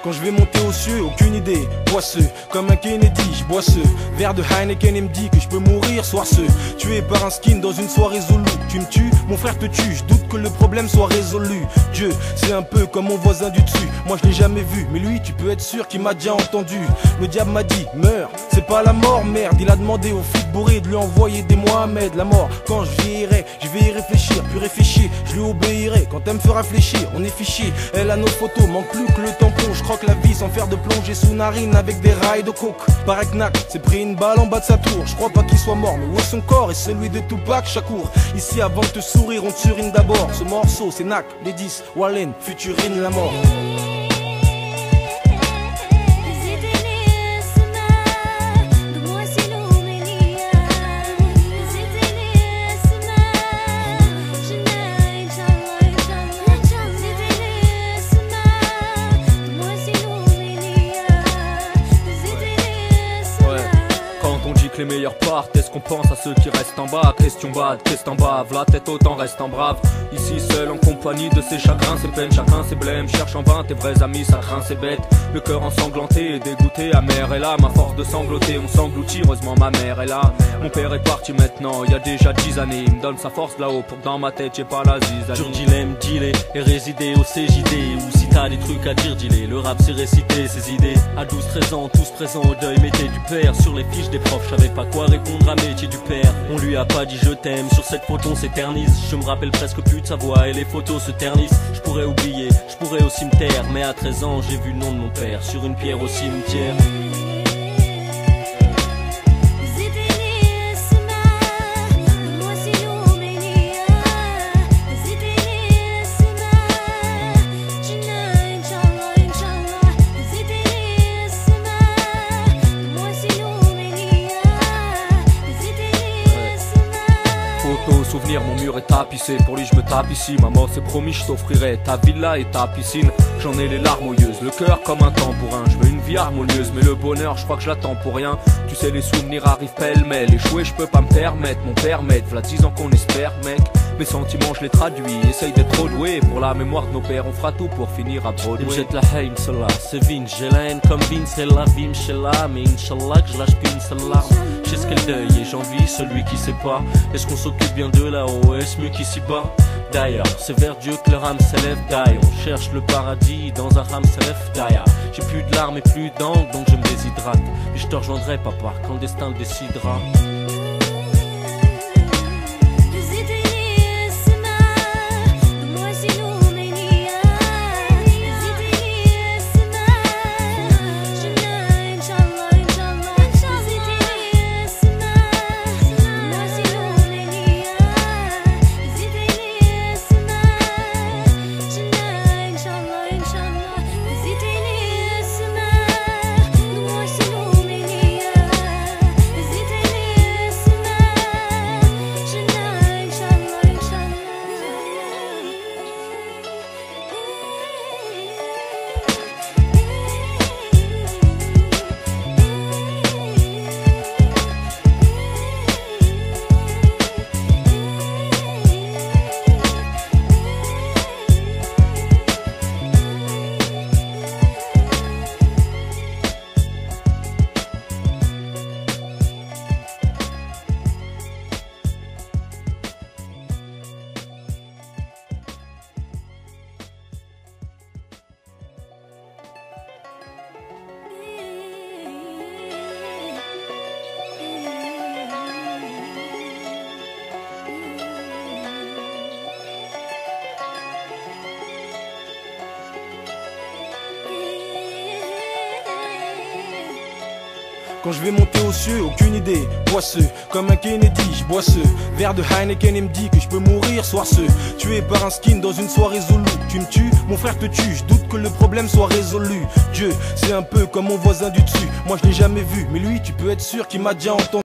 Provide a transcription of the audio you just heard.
Quand je vais monter aux cieux, aucune idée, boisseux, comme un Kennedy, je bois ce verre de Heineken et me dit que je peux mourir, soir ce tué par un skin dans une soirée Zulu. Tu me tues, mon frère te tue, je doute que le problème soit résolu. Dieu, c'est un peu comme mon voisin du dessus, moi je l'ai jamais vu, mais lui tu peux être sûr qu'il m'a déjà entendu. Le diable m'a dit, meurs, c'est pas la mort, merde. Il a demandé aux flics bourrés de lui envoyer des Mohamed. La mort, quand je vieillirai, je vais y réfléchir, puis réfléchir, je lui obéirai. Quand elle me fera fléchir, on est fiché, elle a nos photos, manque plus que le tampon. Je croque la vie sans faire de plongée sous narine avec des rails de coke. Pareil que Nak s'est pris une balle en bas de sa tour. Je crois pas qu'il soit mort, mais où est son corps et celui de Tupac Shakur. Ici avant de te sourire, on te surine d'abord. Ce morceau c'est Nak, les 10, Wallen, Futurine, la mort. Les meilleurs partent, est-ce qu'on pense à ceux qui restent en bas? Question bad, qu'est-ce t'en bave, la tête autant reste en brave. Ici seul en compagnie de ses chagrins, ses peines, chacun ses blêmes. Cherche en vain tes vrais amis, ça craint c'est bête. Le cœur ensanglanté et dégoûté, amer est là. Ma force de sangloter, on s'engloutit, heureusement ma mère est là. Mon père est parti maintenant, il y a déjà 10 années. Il me donne sa force là-haut pour que dans ma tête j'ai pas la zizanie. Dur dilemme, dealer et résider au CJD. Ou si t'as des trucs à dire, dis-les. Le rap c'est réciter ses idées. À 12-13 ans, tous présents au deuil, mettez du père. Sur les fiches des profs, je savais pas quoi répondre à métier du père. On lui a pas dit je t'aime, sur cette photo on s'éternise. Je me rappelle presque plus de sa voix et les photos se ternissent. Je pourrais oublier, je pourrais au cimetière. Mais à 13 ans j'ai vu le nom de mon père sur une pierre au cimetière. Souvenir, mon mur est tapissé, pour lui je me tape ici. Maman c'est promis, je t'offrirai ta villa et ta piscine. J'en ai les larmes mouilleuses, le cœur comme un tambourin. Je veux une vie harmonieuse, mais le bonheur je crois que je l'attends pour rien. Tu sais les souvenirs arrivent pêle-mêle, échouer je peux pas me permettre. Mon père m'aide, v'là 10 ans qu'on espère mec. Mes sentiments je les traduis, essaye d'être trop doué. Pour la mémoire de nos pères on fera tout pour finir à Broadway. Il me jette la haine, cela c'est Vince. J'ai la haine comme Vince et la vie m'chéla. Mais Inch'Allah que je lâche qu'une seule larme. Je sais ce qu'elle deuil et j'envie celui qui sait pas. Est-ce qu'on s'occupe bien de là-haut, est-ce mieux qu'ici bas? D'ailleurs, c'est vers Dieu que le rame s'élève d'ailleurs. On cherche le paradis dans un rame s'élève d'ailleurs. J'ai plus de larmes et plus d'encre donc je me déshydrate. Et je te rejoindrai papa quand le destin le décidera. Quand je vais monter aux cieux, aucune idée, boisseux, comme un Kennedy, je bois ce verre de Heineken et me dit que je peux mourir, soir ce tué par un skin dans une soirée Zulu. Tu me tues, mon frère te tue, je doute que le problème soit résolu. Dieu, c'est un peu comme mon voisin du dessus, moi je l'ai jamais vu, mais lui tu peux être sûr qu'il m'a déjà entendu.